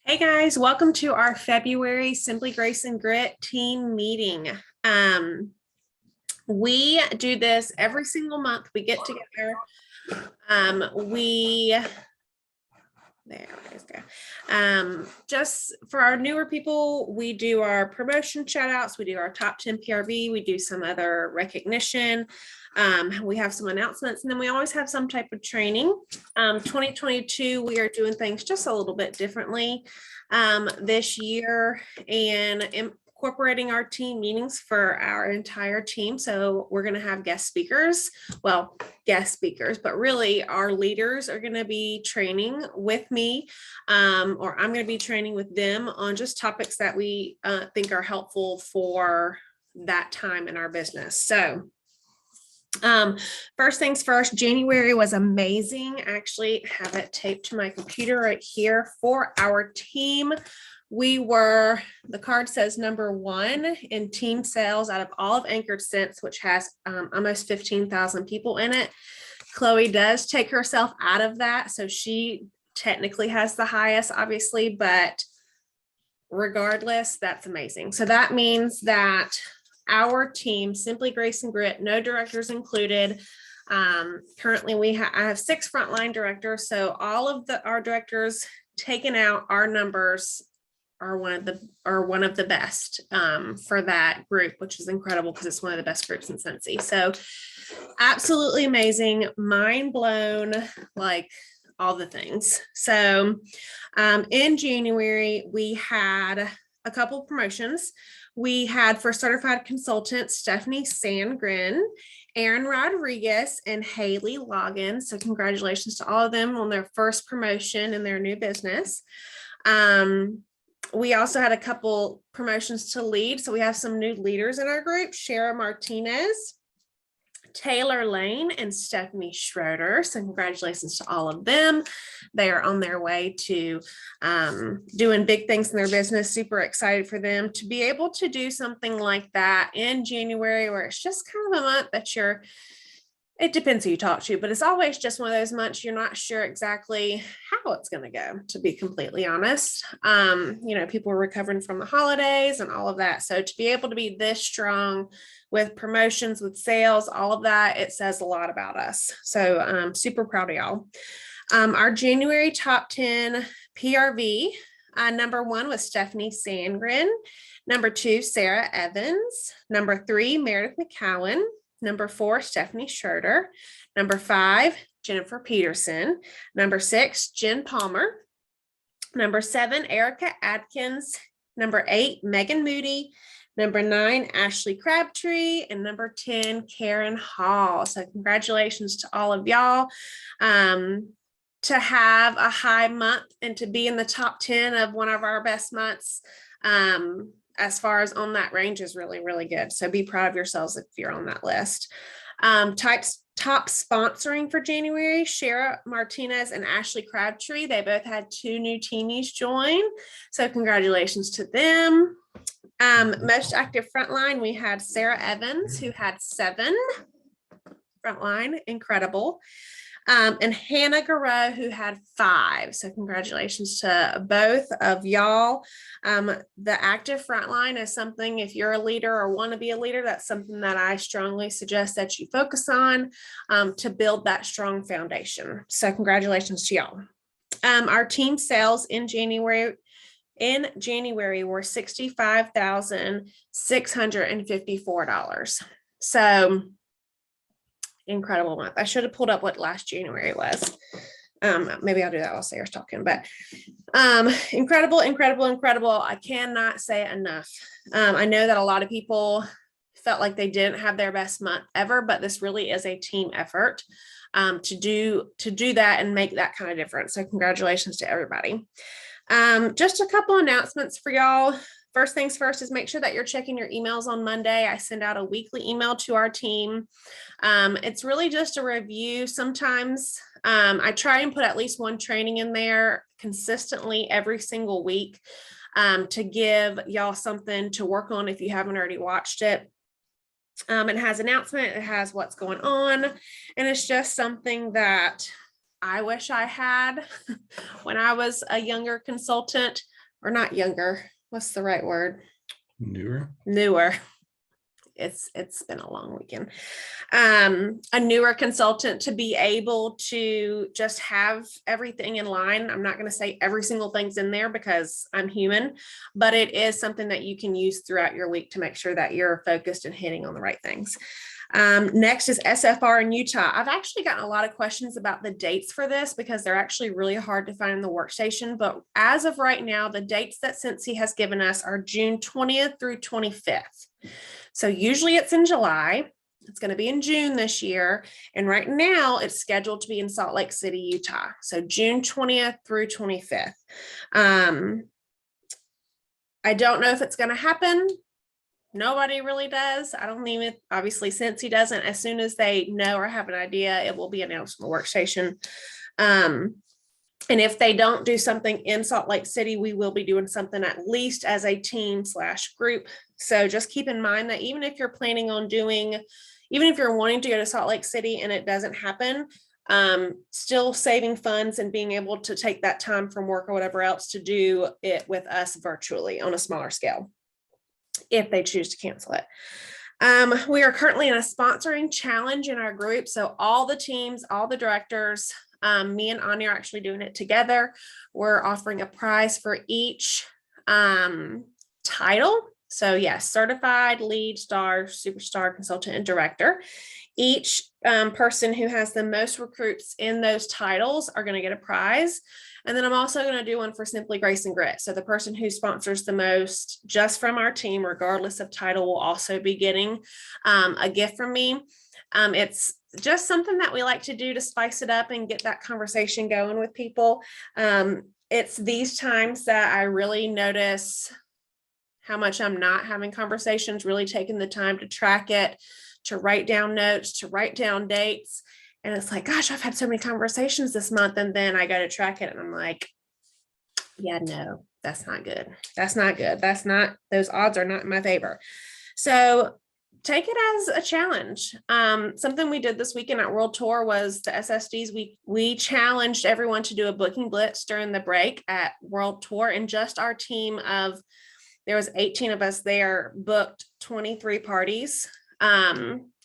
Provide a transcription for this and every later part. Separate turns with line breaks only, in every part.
Hey guys, welcome to our February Simply Grace and Grit team meeting. We do this every single month. We get together. Just for our newer people, we do our promotion shout outs, we do our top 10 PRV, we do some other recognition. We have some announcements, and then we always have some type of training. 2022, we are doing things just a little bit differently this year and incorporating our team meetings for our entire team. So we're going to have guest speakers, but really our leaders are going to be training with me, or I'm going to be training with them on just topics that we think are helpful for that time in our business. So first things first, January was amazing. I actually have it taped to my computer right here for our team. The card says #1 in team sales out of all of Anchored Sense, which has almost 15,000 people in it. Chloe does take herself out of that, so she technically has the highest, obviously, but regardless, that's amazing. So that means that our team, Simply Grace and Grit, no directors included. Currently, I have 6 frontline directors, so all of our directors taken out, our numbers are one of the best for that group, which is incredible because it's one of the best groups in Cincy. So absolutely amazing, mind blown, like all the things. So in January, we had a couple of promotions. We had for certified consultants, Stephanie Sandgren, Aaron Rodriguez, and Haley Loggins. So congratulations to all of them on their first promotion in their new business. We also had a couple promotions to lead. So we have some new leaders in our group, Shara Martinez, Taylor Lane, and Stephanie Schroeder. So congratulations to all of them. They are on their way to doing big things in their business. Super excited for them to be able to do something like that in January, where it's just kind of a month that it depends who you talk to, but it's always just one of those months you're not sure exactly how it's going to go, to be completely honest. People are recovering from the holidays and all of that. So to be able to be this strong with promotions, with sales, all of that, it says a lot about us. So I'm super proud of y'all. Our January top 10 PRV, #1 was Stephanie Sandgren. #2, Sarah Evans. #3, Meredith McCowan. #4, Stephanie Schroeder. #5, Jennifer Peterson. #6, Jen Palmer. #7, Erica Adkins. #8, Megan Moody. #9, Ashley Crabtree. And #10, Karen Hall. So congratulations to all of y'all. To have a high month and to be in the top 10 of one of our best months, as far as on that range, is really, really good. So be proud of yourselves if you're on that list. Top sponsoring for January, Shara Martinez and Ashley Crabtree. They both had 2 new teamies join. So congratulations to them. Most active frontline, we had Sarah Evans, who had 7 frontline, incredible. And Hannah Garreau, who had 5. So congratulations to both of y'all. The active frontline is something, if you're a leader or want to be a leader, that's something that I strongly suggest that you focus on to build that strong foundation. So congratulations to y'all. Our team sales in January were $65,654. So incredible month. I should have pulled up what last January was. Maybe I'll do that while Sarah's talking, but incredible. I cannot say it enough. I know that a lot of people felt like they didn't have their best month ever, but this really is a team effort to do that and make that kind of difference. So congratulations to everybody. Just a couple announcements for y'all. First things first is make sure that you're checking your emails on Monday. I send out a weekly email to our team. It's really just a review. Sometimes I try and put at least one training in there consistently every single week to give y'all something to work on if you haven't already watched it. It has announcement, it has what's going on, and it's just something that I wish I had when I was a younger consultant. or not younger. What's the right word?
Newer.
It's been a long weekend. A newer consultant to be able to just have everything in line. I'm not going to say every single thing's in there because I'm human, but it is something that you can use throughout your week to make sure that you're focused and hitting on the right things. Next is SFR in Utah. I've actually gotten a lot of questions about the dates for this because they're actually really hard to find in the workstation. But as of right now, the dates that Cincy has given us are June 20th through 25th. So usually it's in July. It's going to be in June this year. And right now it's scheduled to be in Salt Lake City, Utah. So June 20th through 25th. I don't know if it's going to happen. Nobody really does. I don't even, obviously, since he doesn't, as soon as they know or have an idea, it will be announced on the workstation. And if they don't do something in Salt Lake City, we will be doing something at least as a team/group. So just keep in mind that even if you're planning on doing, even if you're wanting to go to Salt Lake City and it doesn't happen, still saving funds and being able to take that time from work or whatever else to do it with us virtually on a smaller scale, if they choose to cancel it. We are currently in a sponsoring challenge in our group. So all the teams, all the directors, me and Anya are actually doing it together. We're offering a prize for each title. So yes, certified, lead, star, superstar, consultant, and director. Each person who has the most recruits in those titles are going to get a prize. And then I'm also going to do one for Simply Grace and Grit. So the person who sponsors the most just from our team, regardless of title, will also be getting a gift from me. It's just something that we like to do to spice it up and get that conversation going with people. It's these times that I really notice how much I'm not having conversations, really taking the time to track it, to write down notes, to write down dates. And it's like, gosh, I've had so many conversations this month. And then I go to track it and I'm like, yeah, no, that's not good. That's not good. That's not, those odds are not in my favor. So take it as a challenge. Something we did this weekend at World Tour was the SSDs. We challenged everyone to do a booking blitz during the break at World Tour, and just our team of, there was 18 of us there, booked 23 parties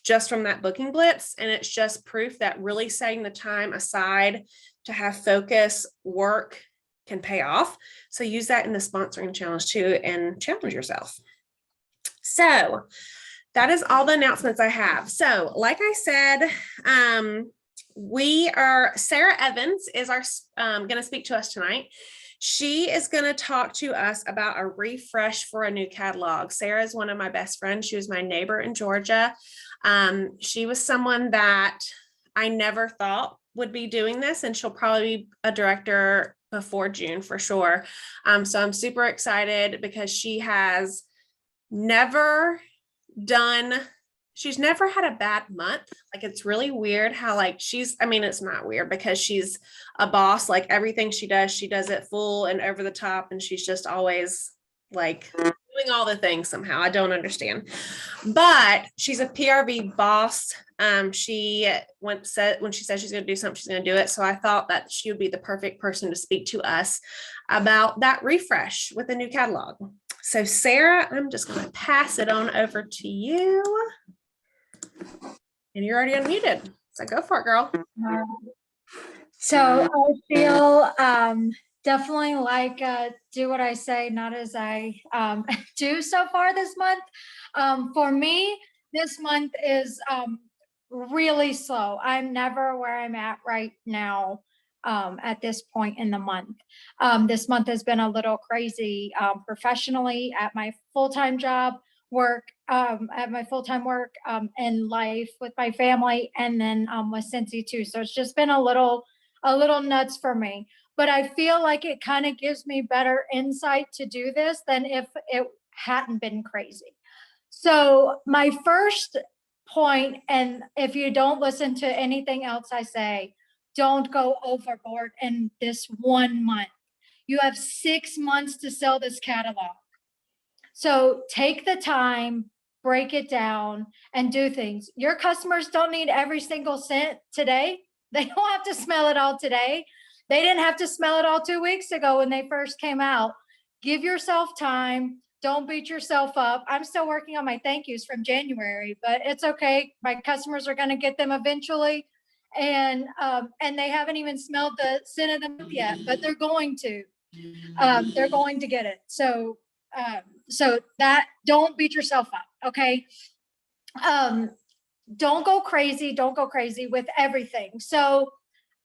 just from that booking blitz. And it's just proof that really setting the time aside to have focus work can pay off. So use that in the sponsoring challenge too, and challenge yourself. So that is all the announcements I have. So like I said, Sarah Evans is going to speak to us tonight. She is going to talk to us about a refresh for a new catalog. Sarah is one of my best friends. She was my neighbor in Georgia. She was someone that I never thought would be doing this, and she'll probably be a director before June for sure. So I'm super excited because she has never she's never had a bad month. Like, it's really weird how it's not weird because she's a boss. Like, everything she does it full and over the top. And she's just always like doing all the things somehow. I don't understand, but she's a PRV boss. When she says she's going to do something, she's going to do it. So I thought that she would be the perfect person to speak to us about that refresh with the new catalog. So Sarah, I'm just going to pass it on over to you. And you're already unmuted. So go for it, girl.
So I feel definitely like do what I say, not as I do so far this month. For me, this month is really slow. I'm never where I'm at right now at this point in the month. This month has been a little crazy professionally at my full-time job work, and life with my family, and then with Cincy too. So it's just been a little nuts for me. But I feel like it kind of gives me better insight to do this than if it hadn't been crazy. So my first point, and if you don't listen to anything else I say, don't go overboard in this 1 month. You have 6 months to sell this catalog. So take the time, break it down, and do things. Your customers don't need every single cent today. They don't have to smell it all today. They didn't have to smell it all 2 weeks ago when they first came out. give yourself time. Don't beat yourself up. I'm still working on my thank yous from January, but it's okay. My customers are going to get them eventually. And they haven't even smelled the scent of them yet, but they're going to. They're going to get it. So that, don't beat yourself up. Okay. Don't go crazy. Don't go crazy with everything. So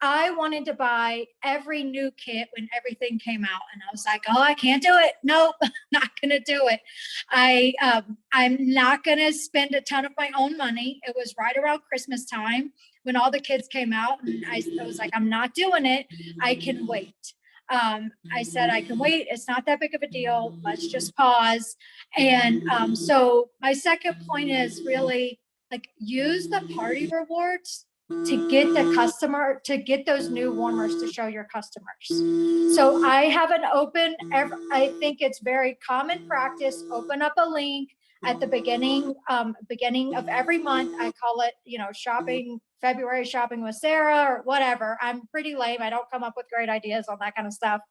I wanted to buy every new kit when everything came out, and I was like, oh, I can't do it. Nope, not going to do it. I'm not going to spend a ton of my own money. It was right around Christmas time when all the kids came out, and I was like, I'm not doing it. I can wait. I said, I can wait. It's not that big of a deal. Let's just pause. And so my second point is really like, use the party rewards to get the customer, to get those new warmers to show your customers. So I have an open, I think it's very common practice, open up a link at the beginning of every month. I call it, shopping, February shopping with Sarah or whatever. I'm pretty lame. I don't come up with great ideas on that kind of stuff.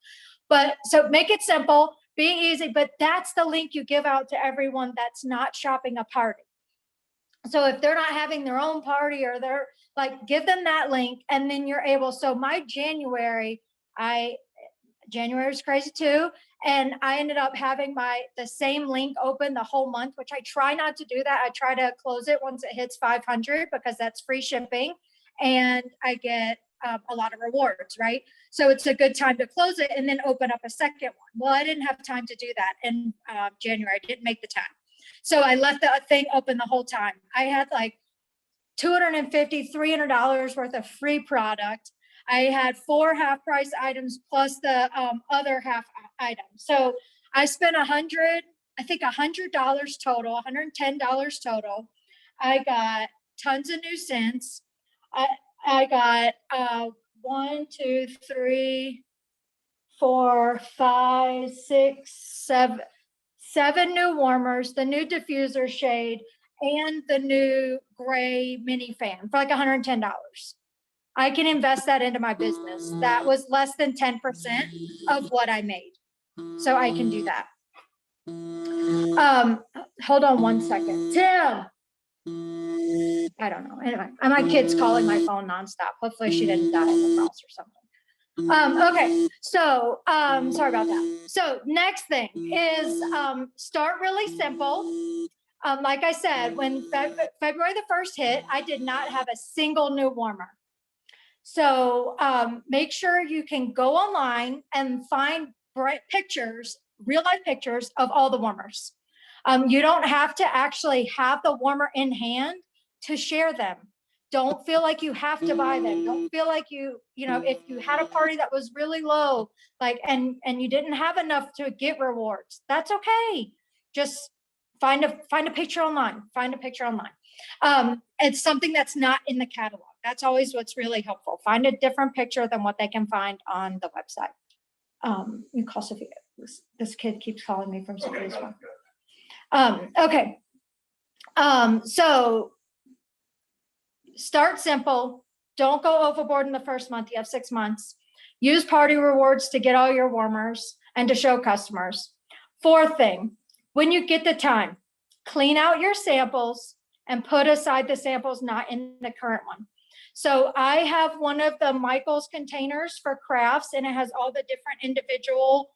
But so make it simple, be easy, but that's the link you give out to everyone that's not shopping a party. So if they're not having their own party, or they're like, give them that link, and then you're able. So my January is crazy too. And I ended up having the same link open the whole month, which I try not to do that. I try to close it once it hits 500 because that's free shipping and I get a lot of rewards, right? So it's a good time to close it and then open up a second one. Well, I didn't have time to do that in January. I didn't make the time. So I left the thing open the whole time. I had like $250, $300 worth of free product. I had 4 half price items plus the other half items. So I spent $100 total, $110 total. I got tons of new scents. I got 1, 2, 3, 4, 5, 6, 7 new warmers, the new diffuser shade, and the new gray mini fan for like $110. I can invest that into my business. That was less than 10% of what I made. So I can do that. Hold on one second. Tim. I don't know. Anyway, my kid's calling my phone nonstop. Hopefully she didn't die in the house or something. Okay, so sorry about that. So next thing is start really simple. Like I said, when February the 1st hit, I did not have a single new warmer. So make sure you can go online and find pictures, real life pictures of all the warmers. You don't have to actually have the warmer in hand to share them. Don't feel like you have to buy them. Don't feel like if you had a party that was really low, like, and you didn't have enough to get rewards, that's okay. Just find a picture online, it's something that's not in the catalog. That's always what's really helpful. Find a different picture than what they can find on the website. You call Sophia. This kid keeps calling me from Sophia's phone. Okay. So start simple. Don't go overboard in the first month. You have 6 months. Use party rewards to get all your warmers and to show customers. 4th thing, when you get the time, clean out your samples and put aside the samples not in the current one. So I have one of the Michaels containers for crafts, and it has all the different individual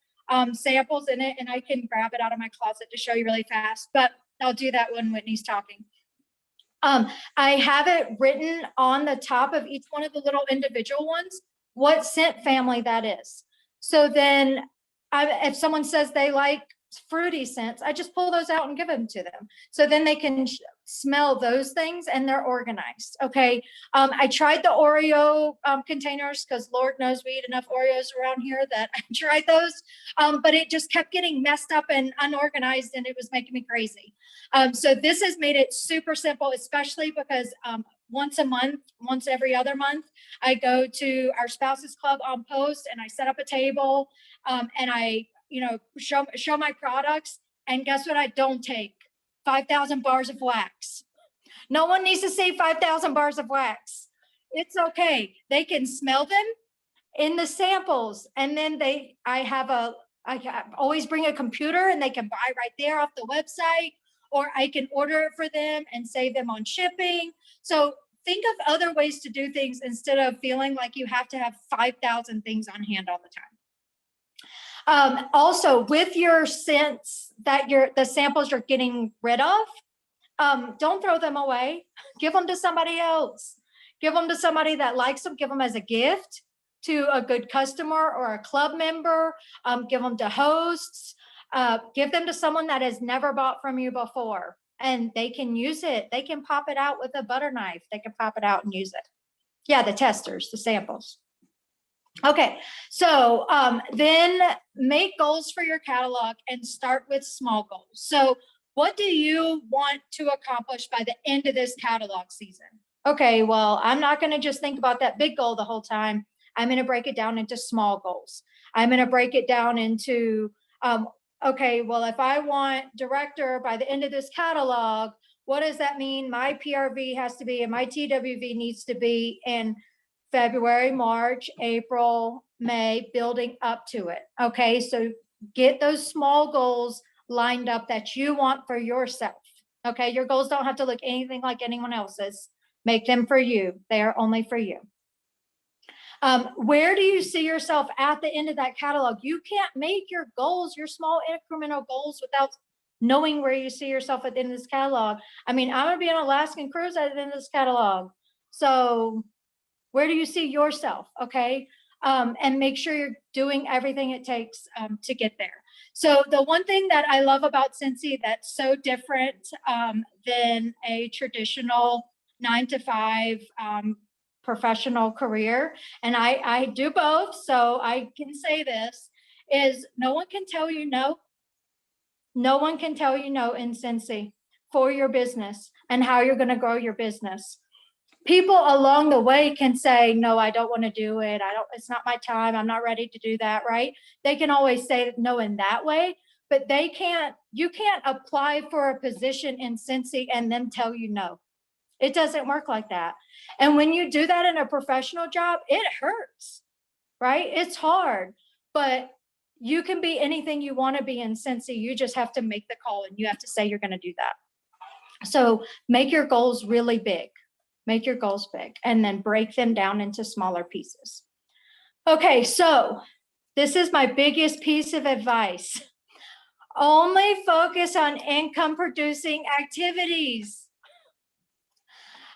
samples in it, and I can grab it out of my closet to show you really fast, but I'll do that when Whitney's talking. I have it written on the top of each one of the little individual ones, what scent family that is. So then if someone says they like fruity scents, I just pull those out and give them to them. So then they can smell those things and they're organized. Okay. I tried the Oreo containers because Lord knows we eat enough Oreos around here that I tried those, but it just kept getting messed up and unorganized and it was making me crazy. So this has made it super simple, especially because once a month, once every other month, I go to our spouses club on post and I set up a table and I show my products, and guess what? I don't take 5,000 bars of wax. No one needs to see 5,000 bars of wax. It's okay. They can smell them in the samples. And then I have a always bring a computer and they can buy right there off the website, or I can order it for them and save them on shipping. So think of other ways to do things instead of feeling like you have to have 5,000 things on hand all the time. Also, with your scents that the samples you're getting rid of, don't throw them away. Give them to somebody else. Give them to somebody that likes them. Give them as a gift to a good customer or a club member. Give them to hosts. Give them to someone that has never bought from you before, and they can use it. They can pop it out with a butter knife. They can pop it out and use it. Yeah, the testers, the samples. Okay, so then make goals for your catalog and start with small goals. So what do you want to accomplish by the end of this catalog season? Okay, well, I'm not going to just think about that big goal the whole time. I'm going to break it down into small goals. I'm going to break it down into, okay, well, if I want director by the end of this catalog, what does that mean? My PRV has to be, and my TWV needs to be in February, March, April, May, building up to it. Okay, so get those small goals lined up that you want for yourself. Okay, your goals don't have to look anything like anyone else's. Make them for you. They are only for you. Where do you see yourself at the end of that catalog? You can't make your goals, your small incremental goals, without knowing where you see yourself at the end of this catalog. I mean, I'm going to be on an Alaskan cruise at the end of this catalog. So where do you see yourself? Okay. And make sure you're doing everything it takes to get there. So the one thing that I love about Scentsy that's so different than a traditional 9-to-5 professional career, and I do both, so I can say this, is no one can tell you no. No one can tell you no in Scentsy for your business and how you're going to grow your business. People along the way can say, no, I don't want to do it. It's not my time. I'm not ready to do that, right? They can always say no in that way, but you can't apply for a position in Scentsy and them tell you no. It doesn't work like that. And when you do that in a professional job, it hurts, right? It's hard, but you can be anything you want to be in Scentsy. You just have to make the call and you have to say you're going to do that. So make your goals really big. Make your goals big and then break them down into smaller pieces. Okay, so this is my biggest piece of advice. Only focus on income producing activities.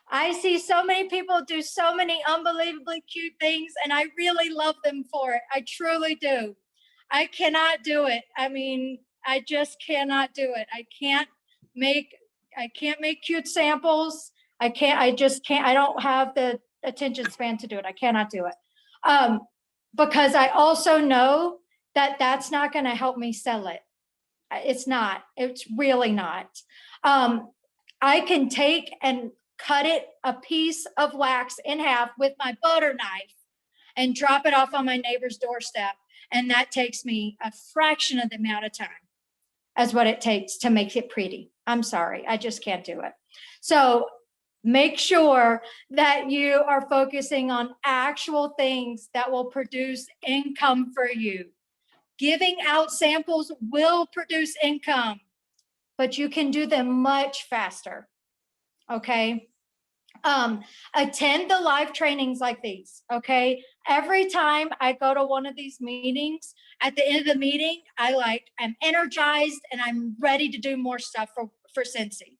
I see so many people do so many unbelievably cute things, and I really love them for it. I truly do. I cannot do it. I mean, I just cannot do it. I can't make cute samples. I just can't. I don't have the attention span to do it. I cannot do it. Because I also know that that's not going to help me sell it. It's not. It's really not. I can take and cut it a piece of wax in half with my butter knife and drop it off on my neighbor's doorstep. And that takes me a fraction of the amount of time as what it takes to make it pretty. I'm sorry, I just can't do it. So make sure that you are focusing on actual things that will produce income for you. Giving out samples will produce income, but you can do them much faster. Okay. Attend the live trainings like these. Okay. Every time I go to one of these meetings, at the end of the meeting, I'm energized and I'm ready to do more stuff for Scentsy.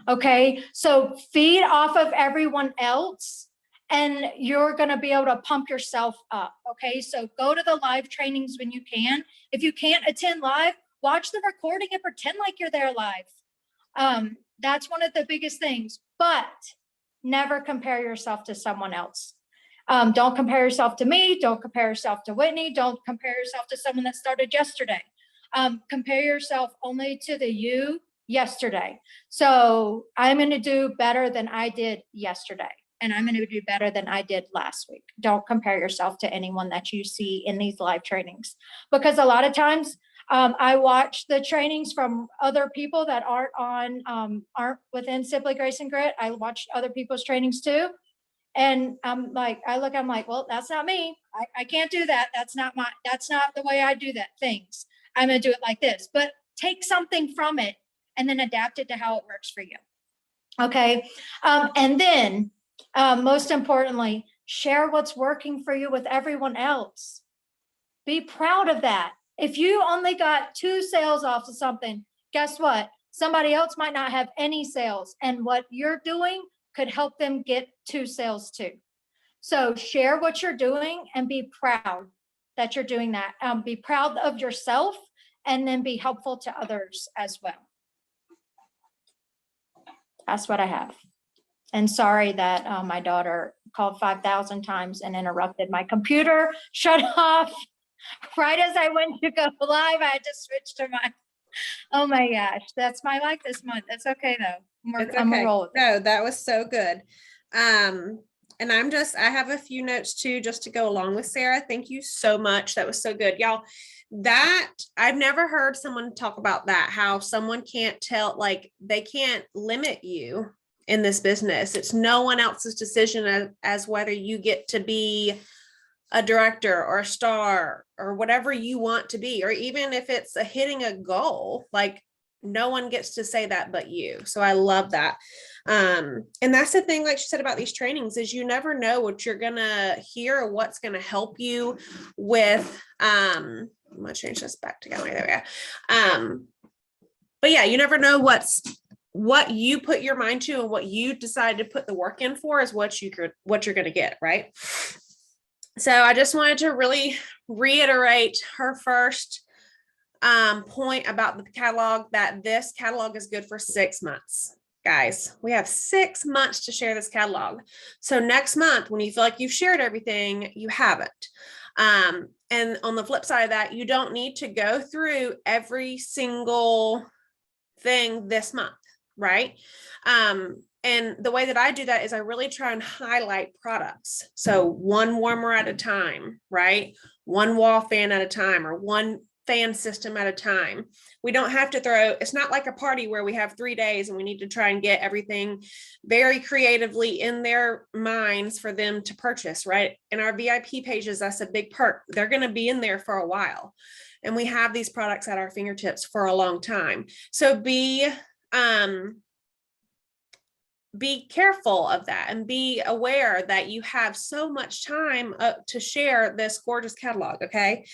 Okay. So feed off of everyone else and you're going to be able to pump yourself up. Okay. So go to the live trainings when you can. If you can't attend live, watch the recording and pretend like you're there live. That's one of the biggest things, but never compare yourself to someone else. Don't compare yourself to me. Don't compare yourself to Whitney. Don't compare yourself to someone that started yesterday. Compare yourself only to the you yesterday. So I'm going to do better than I did yesterday. And I'm going to do better than I did last week. Don't compare yourself to anyone that you see in these live trainings. Because a lot of times I watch the trainings from other people that aren't within Simply Grace and Grit. I watched other people's trainings too. And I'm like, I'm like, well, that's not me. I can't do that. That's not the way I do that things. I'm going to do it like this, but take something from it and then adapt it to how it works for you. Okay. And then most importantly, share what's working for you with everyone else. Be proud of that. If you only got 2 sales off of something, guess what? Somebody else might not have any sales, and what you're doing could help them get 2 sales too. So share what you're doing and be proud that you're doing that. Be proud of yourself and then be helpful to others as well. That's what I have. And sorry that my daughter called 5,000 times and interrupted my computer. Shut off right as I went to go live. I had to switch to my, oh my gosh, that's my life this month. That's okay though.
It's
I'm
okay.
gonna roll with it.
No, that was so good. And I have a few notes too, just to go along with Sarah. Thank you so much. That was so good. Y'all, that I've never heard someone talk about that, how someone can't tell, like they can't limit you in this business. It's no one else's decision as whether you get to be a director or a star or whatever you want to be, or even if it's hitting a goal, like no one gets to say that but you. So I love that. And that's the thing, like she said about these trainings, is you never know what you're gonna hear or what's gonna help you with I'm gonna change this back to gallery. There we go. But yeah, you never know what you put your mind to, and what you decide to put the work in for is what you're gonna get, right? So I just wanted to really reiterate her first point about the catalog, that this catalog is good for 6 months. Guys, we have 6 months to share this catalog. So next month, when you feel like you've shared everything, you haven't. And on the flip side of that, you don't need to go through every single thing this month, right? And the way that I do that is I really try and highlight products. So one warmer at a time, right? One wall fan at a time, or one fan system at a time. We don't have to it's not like a party where we have 3 days and we need to try and get everything very creatively in their minds for them to purchase, right? In our VIP pages, that's a big perk. They're going to be in there for a while. And we have these products at our fingertips for a long time. So be careful of that, and be aware that you have so much time to share this gorgeous catalog. Okay.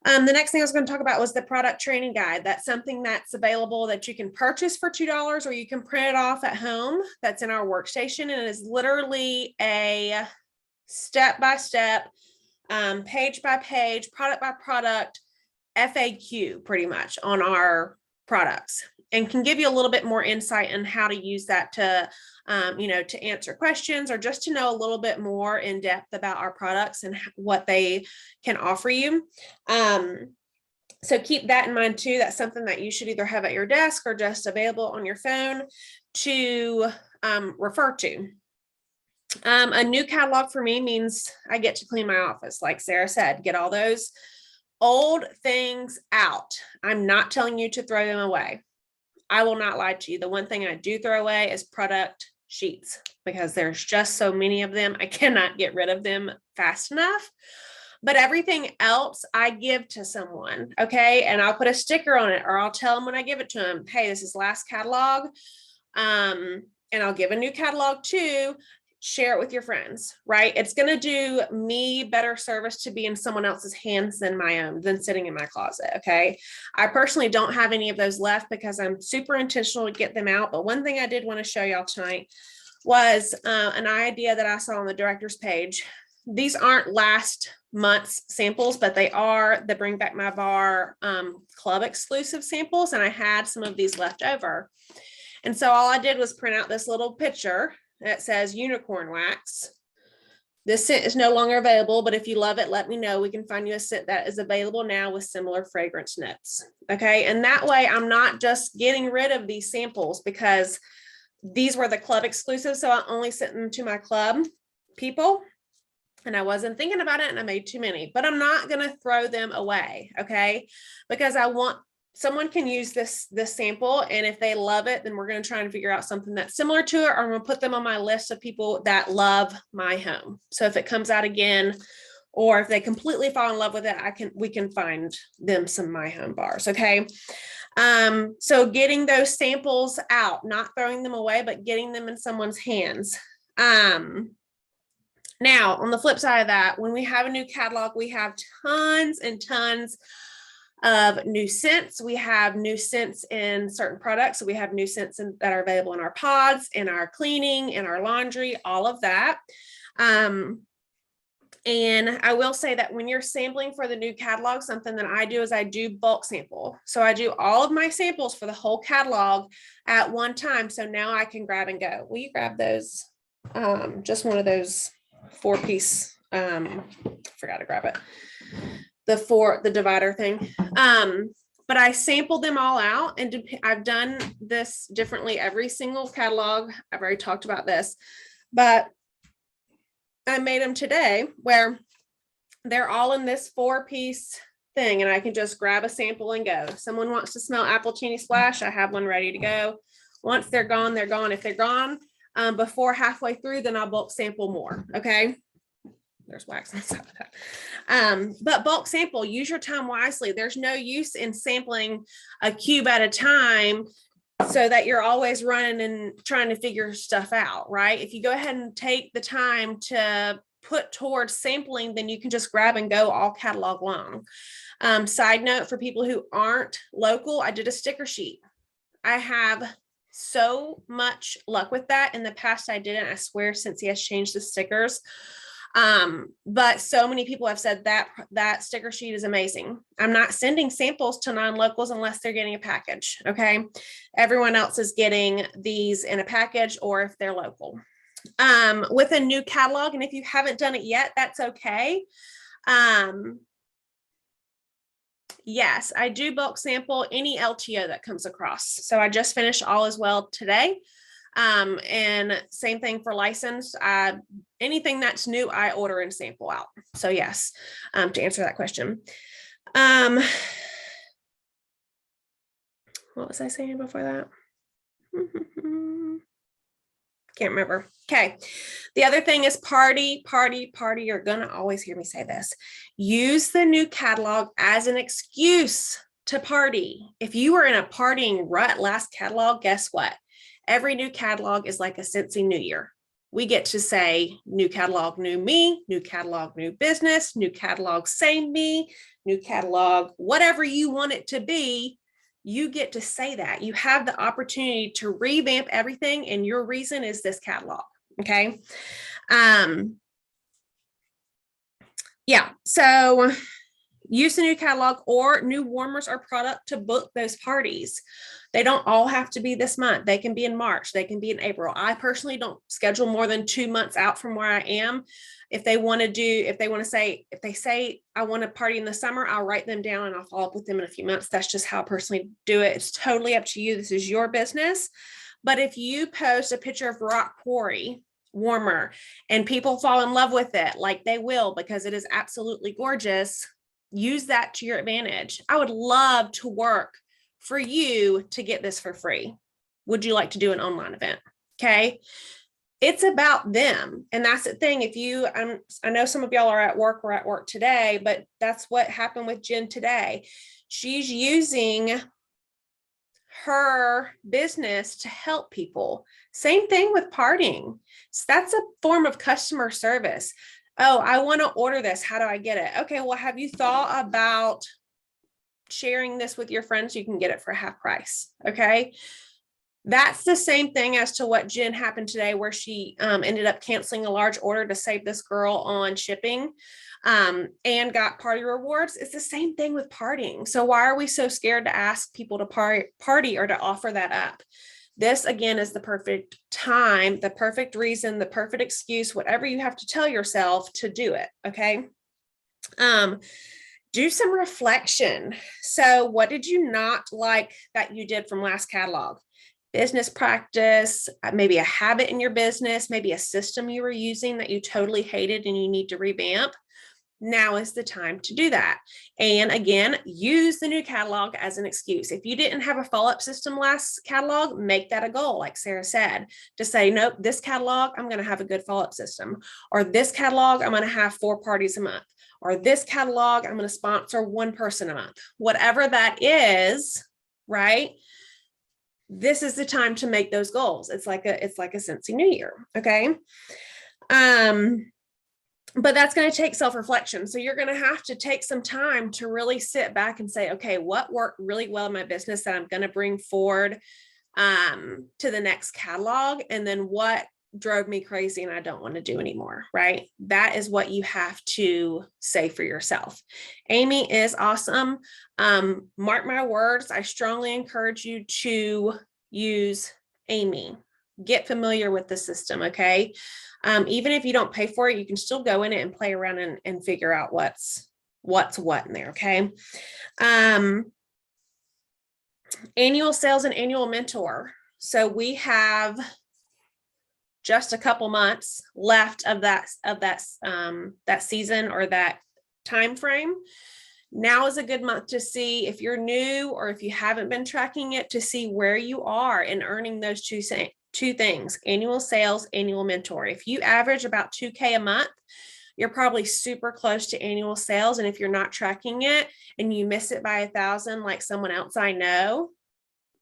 The next thing I was going to talk about was the product training guide. That's something that's available that you can purchase for $2, or you can print it off at home. That's in our workstation, and it is literally a step-by-step, page by page, product by product FAQ pretty much on our products, and can give you a little bit more insight on how to use that to, to answer questions, or just to know a little bit more in depth about our products and what they can offer you. So keep that in mind too. That's something that you should either have at your desk or just available on your phone to refer to. A new catalog for me means I get to clean my office, like Sarah said, get all those old things out. I'm not telling you to throw them away. I will not lie to you. The one thing I do throw away is product sheets, because there's just so many of them. I cannot get rid of them fast enough. But everything else I give to someone, okay? And I'll put a sticker on it, or I'll tell them when I give it to them, hey, this is last catalog. And I'll give a new catalog too. Share it with your friends, right? It's going to do me better service to be in someone else's hands than my own, than sitting in my closet. Okay. I personally don't have any of those left because I'm super intentional to get them out. But one thing I did want to show y'all tonight was an idea that I saw on the director's page. These aren't last month's samples, but they are the Bring Back My Bar club exclusive samples. And I had some of these left over. And so all I did was print out this little picture that says unicorn wax. This scent is no longer available, but if you love it, let me know. We can find you a scent that is available now with similar fragrance notes. Okay. And that way I'm not just getting rid of these samples because these were the club exclusives. So I only sent them to my club people, and I wasn't thinking about it, and I made too many, but I'm not going to throw them away. Okay. Because I want someone can use this sample, and if they love it, then we're going to try and figure out something that's similar to it, or I'm going to put them on my list of people that love my home. So if it comes out again, or if they completely fall in love with it, we can find them some My Home bars. Okay. So getting those samples out, not throwing them away, but getting them in someone's hands. Now, on the flip side of that, when we have a new catalog, we have tons and tons of new scents. We have new scents in certain products. So we have new scents that are available in our pods, in our cleaning, in our laundry, all of that. And I will say that when you're sampling for the new catalog, something that I do is I do bulk sample. So I do all of my samples for the whole catalog at one time. So now I can grab and go. Will you grab those? Just one of those 4-piece, forgot to grab it. The divider thing. But I sampled them all out, and I've done this differently every single catalog. I've already talked about this, but I made them today where they're all in this 4-piece thing, and I can just grab a sample and go. If someone wants to smell Appletini Splash, I have one ready to go. Once they're gone, they're gone. If they're gone before halfway through, then I'll bulk sample more. Okay. There's wax on top of that. But bulk sample, use your time wisely. There's no use in sampling a cube at a time so that you're always running and trying to figure stuff out, right? If you go ahead and take the time to put towards sampling, then you can just grab and go all catalog long. Side note, for people who aren't local, I did a sticker sheet. I have so much luck with that. In the past, I didn't. I swear, since he has changed the stickers. But so many people have said that sticker sheet is amazing. I'm not sending samples to non-locals unless they're getting a package. Okay. Everyone else is getting these in a package, or if they're local. With a new catalog, and if you haven't done it yet, that's okay. Yes, I do bulk sample any LTO that comes across. So I just finished All Is Well today. And same thing for licensed. Anything that's new, I order and sample out. So yes, to answer that question. What was I saying before that? Can't remember. Okay. The other thing is party. You're going to always hear me say this. Use the new catalog as an excuse to party. If you were in a partying rut last catalog, guess what? Every new catalog is like a Cincy New Year. We get to say new catalog, new me, new catalog, new business, new catalog, same me, new catalog, whatever you want it to be. You get to say that. You have the opportunity to revamp everything, and your reason is this catalog. Okay. Yeah. So use a new catalog or new warmers or product to book those parties. They don't all have to be this month. They can be in March. They can be in April. I personally don't schedule more than 2 months out from where I am. If they say I want to party in the summer, I'll write them down and I'll follow up with them in a few months. That's just how I personally do it. It's totally up to you. This is your business. But if you post a picture of rock quarry warmer and people fall in love with it, like they will, because it is absolutely gorgeous, use that to your advantage. I would love to work for you to get this for free. Would you like to do an online event? Okay. It's about them. And that's the thing. I know some of y'all are at work, we're at work today, but that's what happened with Jen today. She's using her business to help people. Same thing with partying. So that's a form of customer service. Oh, I want to order this. How do I get it? Okay, well, have you thought about sharing this with your friends? You can get it for half price. Okay. That's the same thing as to what Jen happened today, where she ended up canceling a large order to save this girl on shipping and got party rewards. It's the same thing with partying. So why are we so scared to ask people to party or to offer that up? This, again, is the perfect time, the perfect reason, the perfect excuse, whatever you have to tell yourself to do it. Okay. Do some reflection. So what did you not like that you did from last catalog? Business practice, maybe a habit in your business, maybe a system you were using that you totally hated and you need to revamp. now is the time to do that. And again, use the new catalog as an excuse. If you didn't have a follow-up system last catalog, make that a goal, like Sarah said, to say, nope, this catalog, I'm going to have a good follow-up system, or this catalog, I'm going to have 4 parties a month, or this catalog, I'm going to sponsor 1 person a month, whatever that is, right? This is the time to make those goals. It's like a Cincy New Year. Okay. But that's going to take self-reflection. So you're going to have to take some time to really sit back and say, okay, what worked really well in my business that I'm going to bring forward to the next catalog? And then what drove me crazy and I don't want to do anymore, right? That is what you have to say for yourself. Amy is awesome. Mark my words. I strongly encourage you to use Amy. Get familiar with the system. Okay. Even if you don't pay for it, you can still go in it and play around and figure out what's what in there. Okay. Annual sales and annual mentor. So we have just a couple months left of that season or that time frame. Now is a good month to see if you're new or if you haven't been tracking it, to see where you are in earning those two things: annual sales, annual mentor. If you average about 2K a month, you're probably super close to annual sales. And if you're not tracking it and you miss it by 1,000, like someone else I know,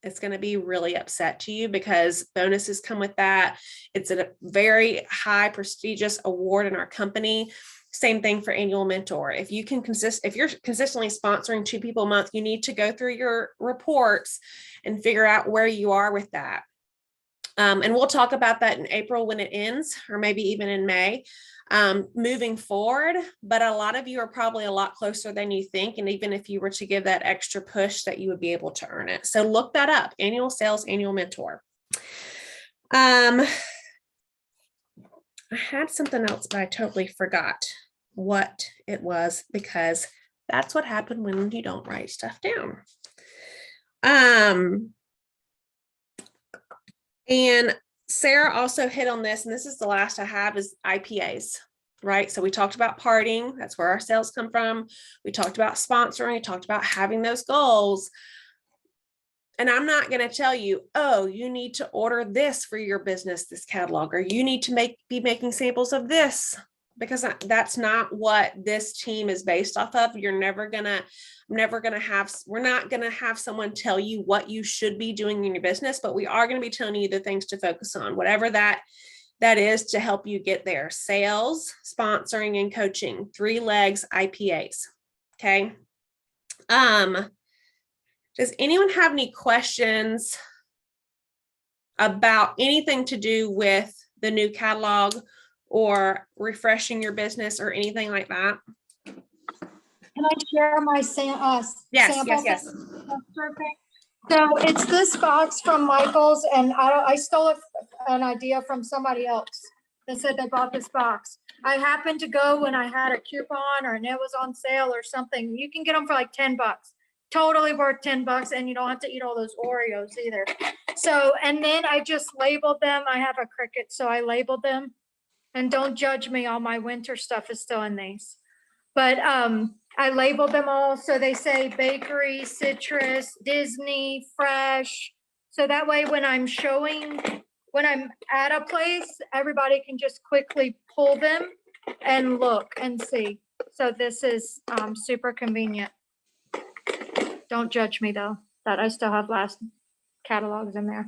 it's going to be really upset to you, because bonuses come with that. It's a very high prestigious award in our company. Same thing for annual mentor. If you're consistently sponsoring 2 people a month, you need to go through your reports and figure out where you are with that. And we'll talk about that in April when it ends, or maybe even in May, moving forward. But a lot of you are probably a lot closer than you think. And even if you were to give that extra push, that you would be able to earn it. So look that up: annual sales, annual mentor. I had something else, but I totally forgot what it was, because that's what happened when you don't write stuff down. And Sarah also hit on this, and this is the last I have, is IPAs, right? So we talked about partying. That's where our sales come from. We talked about sponsoring. We talked about having those goals. And I'm not going to tell you, oh, you need to order this for your business, this catalog, or you need to be making samples of this, because that's not what this team is based off of. We're not going to have someone tell you what you should be doing in your business, but we are going to be telling you the things to focus on, whatever that is, to help you get there: sales, sponsoring, and coaching. 3 legs, IPAs. Okay. Does anyone have any questions about anything to do with the new catalog or refreshing your business or anything like that?
Can I share my sample?
Yes.
So it's this box from Michael's, and I stole an idea from somebody else. They said they bought this box. I happened to go when I had a coupon and it was on sale or something. You can get them for like $10. Totally worth $10, and you don't have to eat all those Oreos either. So, and then I just labeled them. I have a Cricut, so I labeled them. And don't judge me, all my winter stuff is still in these. But I labeled them all, so they say bakery, citrus, Disney, fresh. So that way when I'm at a place, everybody can just quickly pull them and look and see. So this is super convenient. Don't judge me though, that I still have last catalogs in there.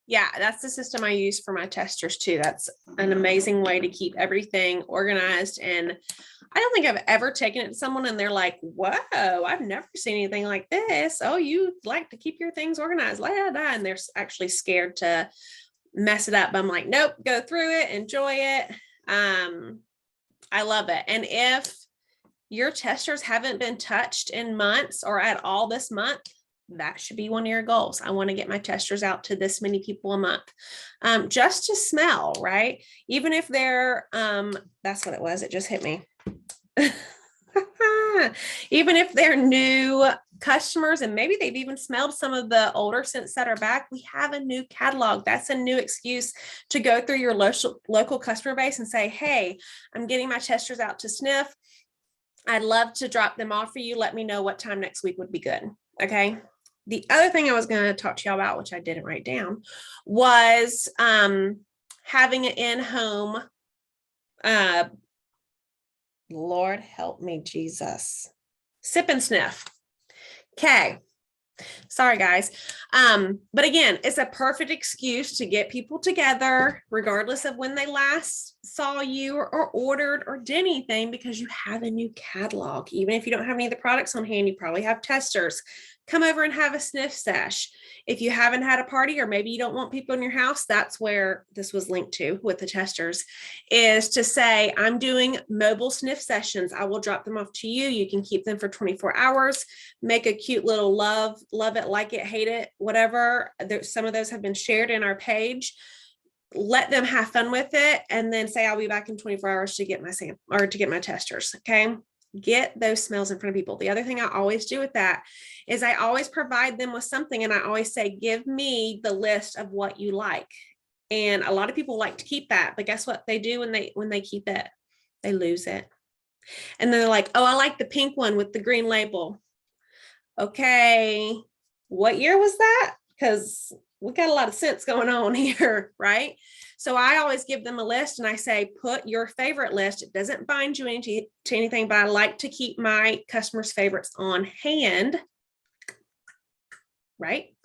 Yeah, that's the system I use for my testers too. That's an amazing way to keep everything organized. And I don't think I've ever taken it to someone and they're like, whoa, I've never seen anything like this. Oh, you like to keep your things organized. And they're actually scared to mess it up. But I'm like, nope, go through it, enjoy it. I love it. And if your testers haven't been touched in months or at all this month, that should be one of your goals. I want to get my testers out to this many people a month, just to smell, right? Even if they're, that's what it was. It just hit me. Even if they're new customers, and maybe they've even smelled some of the older scents that are back, we have a new catalog. That's a new excuse to go through your local customer base and say, hey, I'm getting my testers out to sniff. I'd love to drop them off for you. Let me know what time next week would be good. Okay. The other thing I was going to talk to y'all about, which I didn't write down, was having an in-home, Lord help me, Jesus, sip and sniff. Okay. Sorry, guys. But again, it's a perfect excuse to get people together, regardless of when they last saw you or ordered or did anything, because you have a new catalog. Even if you don't have any of the products on hand, you probably have testers. Come over and have a sniff sesh. If you haven't had a party, or maybe you don't want people in your house, that's where this was linked to with the testers, is to say, I'm doing mobile sniff sessions. I will drop them off to you. You can keep them for 24 hours, make a cute little love it, like it, hate it, whatever. Some of those have been shared in our page. Let them have fun with it, and then say, I'll be back in 24 hours to get my sample or to get my testers. Okay. Get those smells in front of people. The other thing I always do with that is I always provide them with something, and I always say, give me the list of what you like. And a lot of people like to keep that, but guess what they do when they keep it? They lose it. And they're like, oh, I like the pink one with the green label. Okay, what year was that? Because we got a lot of scents going on here, right? So I always give them a list, and I say, put your favorite list. It doesn't bind you to anything, but I like to keep my customers' favorites on hand, right?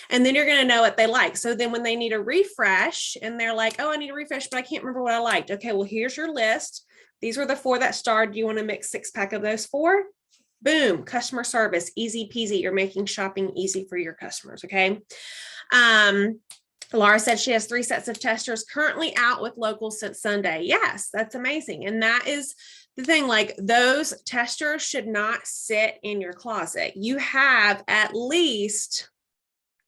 And then you're going to know what they like. So then when they need a refresh and they're like, oh, I need a refresh, but I can't remember what I liked. Okay, well, here's your list. These were the 4 that starred. Do you want to mix 6-pack of those 4? Boom, customer service, easy peasy. You're making shopping easy for your customers. Okay. Laura said she has 3 sets of testers currently out with local since Sunday. Yes, that's amazing. And that is the thing, like, those testers should not sit in your closet. You have at least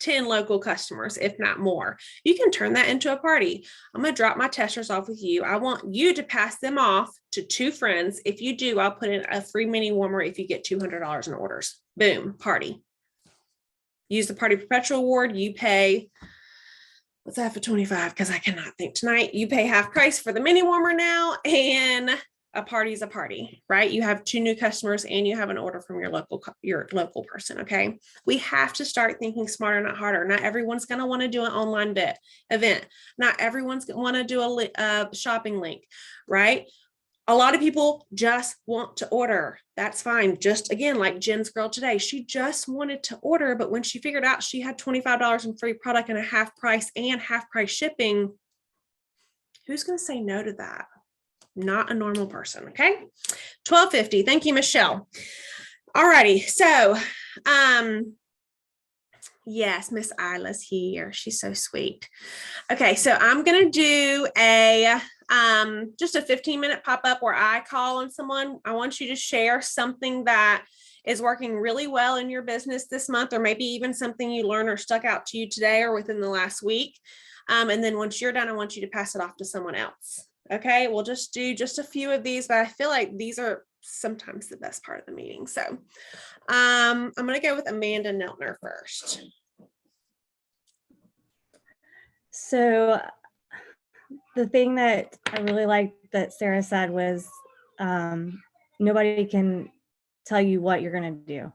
10 local customers, if not more. You can turn that into a party. I'm going to drop my testers off with you. I want you to pass them off to 2 friends. If you do, I'll put in a free mini warmer if you get $200 in orders. Boom, party. Use the Party Perpetual Award. You pay, what's that for 25? Because I cannot think tonight. You pay half price for the mini warmer now, and a party is a party, right? You have 2 new customers and you have an order from your local person. Okay. We have to start thinking smarter, not harder. Not everyone's going to want to do an online event. Not everyone's going to want to do a shopping link, right? A lot of people just want to order. That's fine. Just again, like Jen's girl today, she just wanted to order, but when she figured out she had $25 in free product and a half price shipping, who's going to say no to that? Not a normal person. Okay. 1250. Thank you, Michelle. All righty. So, yes, Miss Isla's here. She's so sweet. Okay. So I'm going to do just a 15-minute pop-up where I call on someone. I want you to share something that is working really well in your business this month, or maybe even something you learned or stuck out to you today or within the last week. And then once you're done, I want you to pass it off to someone else. Okay, we'll just do just a few of these, but I feel like these are sometimes the best part of the meeting. So I'm going to go with Amanda Neltner first.
So the thing that I really liked that Sarah said was nobody can tell you what you're going to do.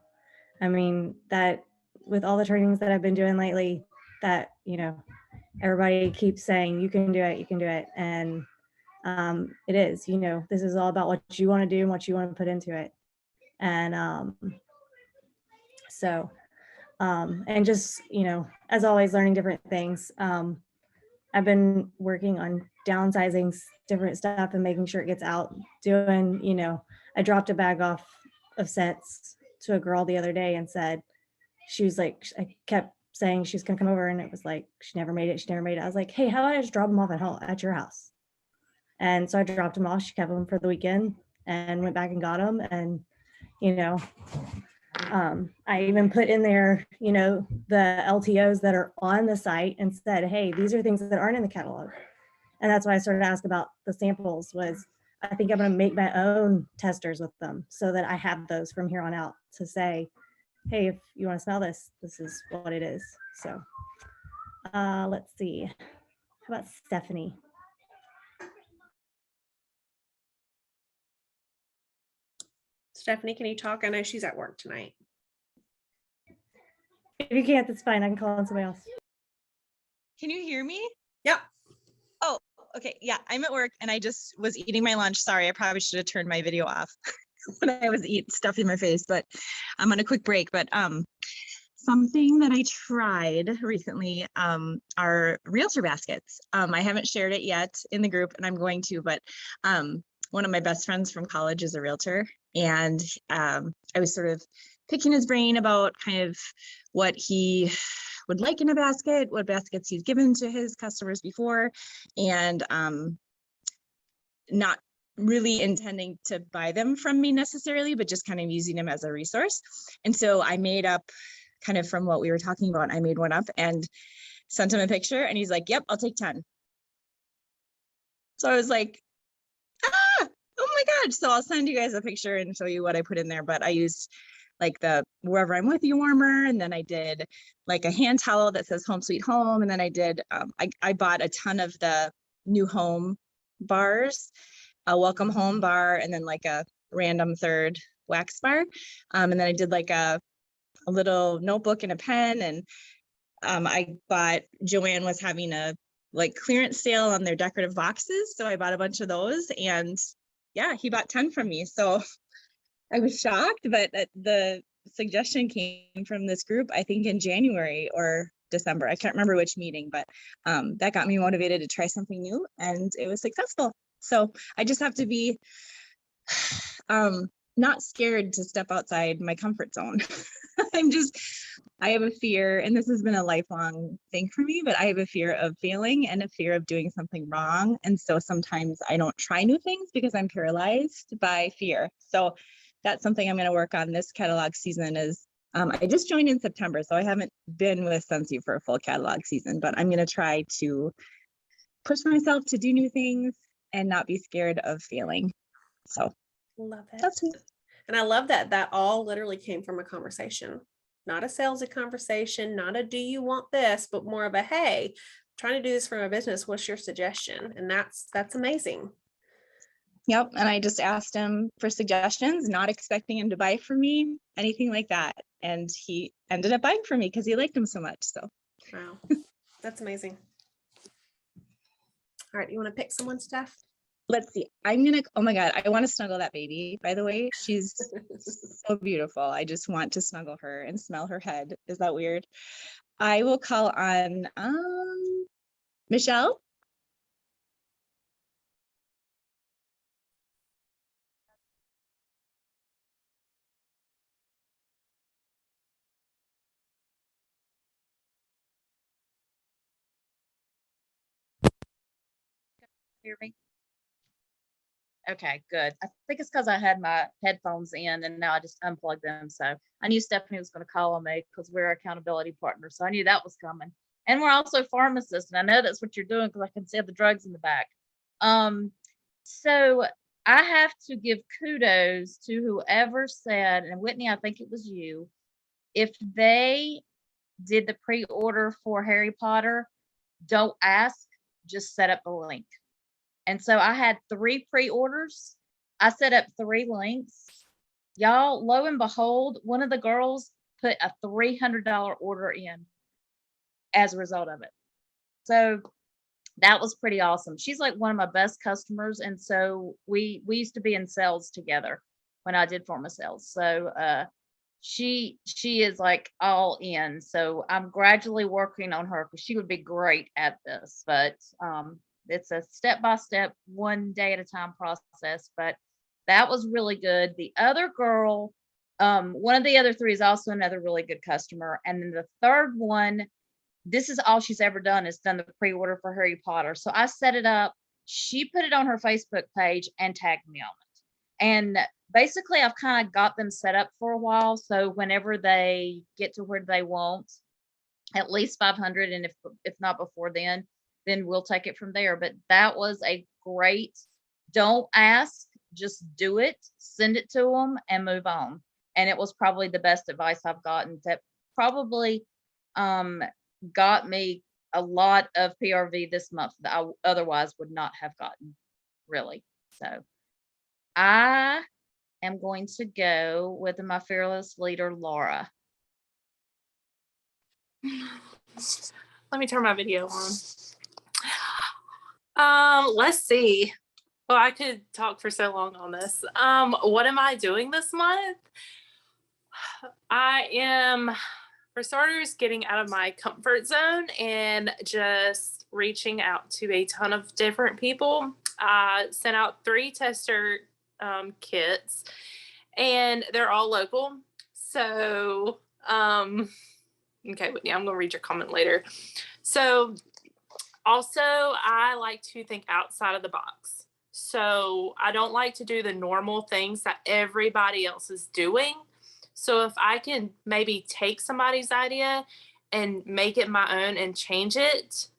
I mean, that with all the trainings that I've been doing lately, that, everybody keeps saying, you can do it, you can do it. And it is, this is all about what you want to do and what you want to put into it. And and just, as always, learning different things. I've been working on downsizing different stuff and making sure it gets out. I dropped a bag off of scents to a girl the other day and said, she was like, I kept saying she was going to come over, and it was like, she never made it. I was like, hey, how about I just drop them off at your house? And so I dropped them off. She kept them for the weekend and went back and got them. And, I even put in there, the LTOs that are on the site and said, hey, these are things that aren't in the catalog. And that's why I started to ask about the samples. Was I think I'm going to make my own testers with them so that I have those from here on out to say, hey, if you want to smell this, this is what it is. So let's see. How about Stephanie?
Stephanie, can you talk? I know she's at work tonight.
If you can't, that's fine. I can call on somebody else.
Can you hear me?
Yep.
Oh, okay. Yeah, I'm at work and I just was eating my lunch. Sorry, I probably should have turned my video off when I was eating stuff in my face, but I'm on a quick break. But something that I tried recently are realtor baskets. I haven't shared it yet in the group and I'm going to, but one of my best friends from college is a realtor. And I was sort of picking his brain about kind of what he would like in a basket, what baskets he's given to his customers before, and not really intending to buy them from me necessarily, but just kind of using them as a resource. And so I made up kind of from what we were talking about, I made one up and sent him a picture and he's like, yep, I'll take 10. So I was like, oh my God. So I'll send you guys a picture and show you what I put in there. But I used like the Wherever I'm With You warmer. And then I did like a hand towel that says Home Sweet Home. And then I did, I bought a ton of the New Home bars, a Welcome Home bar, and then like a random third wax bar. And then I did like a little notebook and a pen. And I bought, Joanne was having a like clearance sale on their decorative boxes. So I bought a bunch of those and yeah, he bought 10 from me. So I was shocked, but the suggestion came from this group, I think in January or December. I can't remember which meeting, but that got me motivated to try something new and it was successful. So I just have to be not scared to step outside my comfort zone. I have a fear, and this has been a lifelong thing for me, but I have a fear of failing and a fear of doing something wrong. And so sometimes I don't try new things because I'm paralyzed by fear. So that's something I'm going to work on this catalog season is I just joined in September, so I haven't been with Sensi for a full catalog season, but I'm going to try to push myself to do new things and not be scared of failing. So
Love it.
that's me.
And I love that that all literally came from a conversation, not a salesy conversation, not a do you want this, but more of a hey, I'm trying to do this for my business. What's your suggestion? And that's amazing.
Yep. And I just asked him for suggestions, not expecting him to buy for me, anything like that. And he ended up buying for me because he liked them so much. So
Wow. That's amazing. All right. You want to pick someone, Steph?
let's see. Oh my God, I want to snuggle that baby, by the way. She's so beautiful. I just want to snuggle her and smell her head. Is that weird? I will call on Michelle.
Hear me? Okay, good. I think it's because I had my headphones in and now I just unplugged them. So I knew Stephanie was going to call on me because we're accountability partners. So I knew that was coming. And we're also pharmacists. And I know that's what you're doing because I can see the drugs in the back. So I have to give kudos to whoever said, and Whitney, I think it was you, if they did the pre-order for Harry Potter, don't ask, just set up the link. And so I had 3 pre-orders. I set up 3 links. Y'all, lo and behold, one of the girls put a $300 order in as a result of it. So that was pretty awesome. She's like one of my best customers. And so we used to be in sales together when I did pharma sales. So she is like all in. So I'm gradually working on her because she would be great at this. But it's a step-by-step, one day at a time process, but that was really good. The other girl, one of the other 3 is also another really good customer. And then the third one, this is all she's ever done is done the pre-order for Harry Potter. So I set it up. She put it on her Facebook page and tagged me on it. And basically I've kind of got them set up for a while. So whenever they get to where they want, at least 500. And if not before then we'll take it from there. But that was a great, don't ask, just do it, send it to them and move on. And it was probably the best advice I've gotten, that probably got me a lot of PRV this month that I otherwise would not have gotten, really. So I am going to go with my fearless leader, Laura.
Let me turn my video on. Let's see. Well, I could talk for so long on this. What am I doing this month? I am, for starters, getting out of my comfort zone and just reaching out to a ton of different people. I sent out 3 tester kits, and they're all local. So, okay, Whitney, I'm going to read your comment later. So, also, I like to think outside of the box. So, I don't like to do the normal things that everybody else is doing. So, if I can maybe take somebody's idea and make it my own and change it,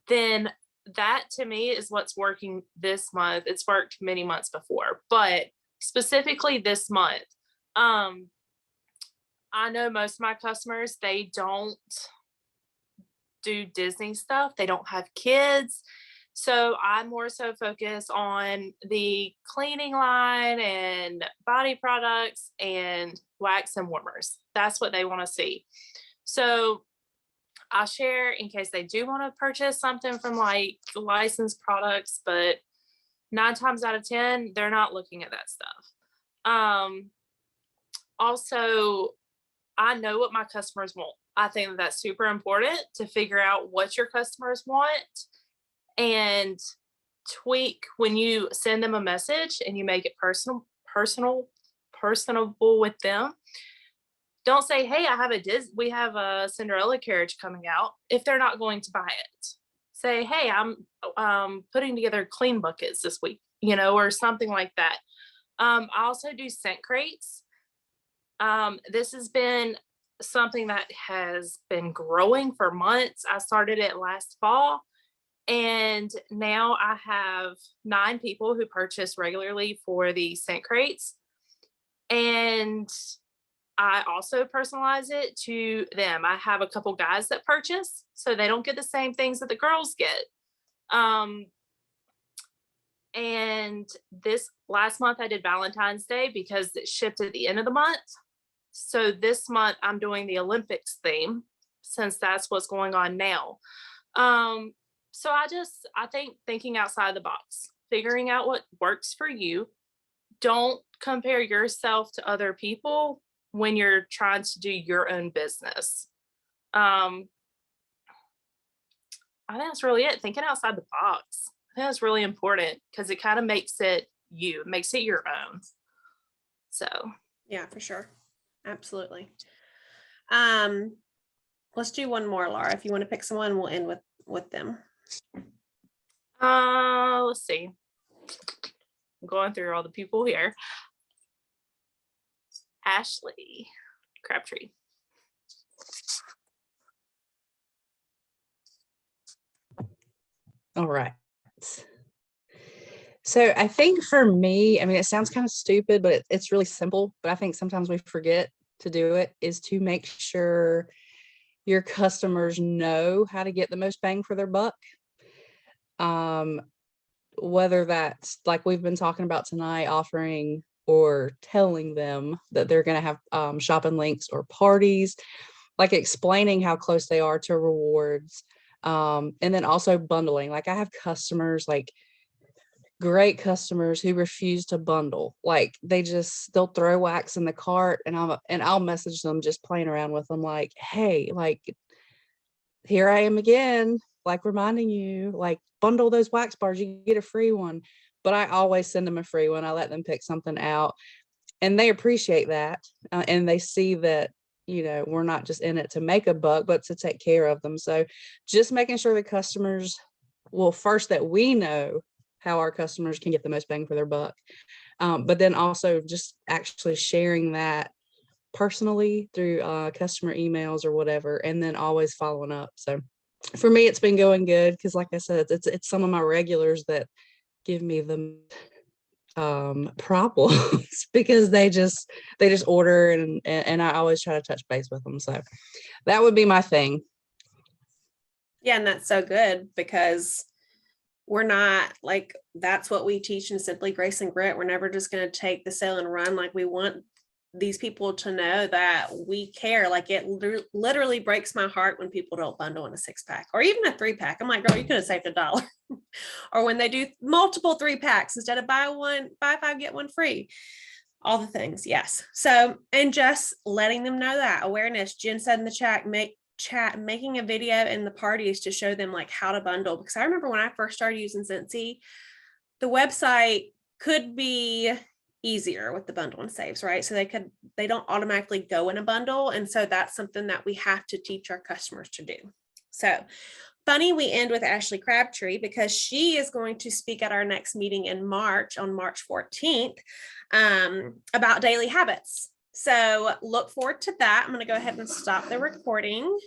then that to me is what's working this month. It's worked many months before, but specifically this month, I know most of my customers, they don't do Disney stuff. They don't have kids. So I more so focus on the cleaning line and body products and wax and warmers. That's what they want to see. So I'll share in case they do want to purchase something from like licensed products, but 9 times out of 10, they're not looking at that stuff. Also, I know what my customers want. I think that that's super important to figure out what your customers want and tweak when you send them a message and you make it personable with them. Don't say, hey, we have a Cinderella carriage coming out, if they're not going to buy it. Say, hey, I'm putting together clean buckets this week, or something like that. I also do scent crates. This has been something that has been growing for months. I started it last fall, and now I have 9 people who purchase regularly for the scent crates. And I also personalize it to them. I have a couple guys that purchase, so they don't get the same things that the girls get. And this last month I did Valentine's Day because it shipped at the end of the month. So this month I'm doing the Olympics theme, since that's what's going on now. So I think thinking outside the box, figuring out what works for you. Don't compare yourself to other people when you're trying to do your own business. I think that's really it. Thinking outside the box. I think that's really important because it kind of makes it your own. So
Yeah, for sure. Absolutely. Let's do one more, Laura. If you want to pick someone, we'll end with them.
Let's see. I'm going through all the people here. Ashley Crabtree.
All right. So I think for me, I mean, it sounds kind of stupid, but it's really simple. But I think sometimes we forget to do it, is to make sure your customers know how to get the most bang for their buck. Whether that's like we've been talking about tonight, offering or telling them that they're going to have shopping links or parties, like explaining how close they are to rewards. And then also bundling. Like I have customers, like great customers who refuse to bundle. Like they'll throw wax in the cart, and I'll message them just playing around with them, like, hey, like here I am again, like reminding you, like bundle those wax bars, you get a free one. But I always send them a free one. I let them pick something out, and they appreciate that. And they see that, we're not just in it to make a buck, but to take care of them. So just making sure the customers, well, first that we know how our customers can get the most bang for their buck. But then also just actually sharing that personally through customer emails or whatever, and then always following up. So for me, it's been going good because, like I said, it's some of my regulars that give me the problems because they just order and I always try to touch base with them. So that would be my thing.
Yeah, and that's so good because we're not like, that's what we teach in Simply Grace and Grit. We're never just going to take the sale and run. Like, we want these people to know that we care. Like, it literally breaks my heart when people don't bundle in a 6-pack or even a 3-pack. I'm like, girl, you could have saved $1. Or when they do multiple 3-packs instead of buy 5, get 1 free. All the things. Yes. So, and just letting them know that awareness. Jen said in the chat, making a video in the parties to show them like how to bundle. Because I remember when I first started using Scentsy, the website could be easier with the bundle and saves, right? So they don't automatically go in a bundle. And so that's something that we have to teach our customers to do. So funny, we end with Ashley Crabtree because she is going to speak at our next meeting in March, on March 14th, about daily habits. So look forward to that. I'm going to go ahead and stop the recording.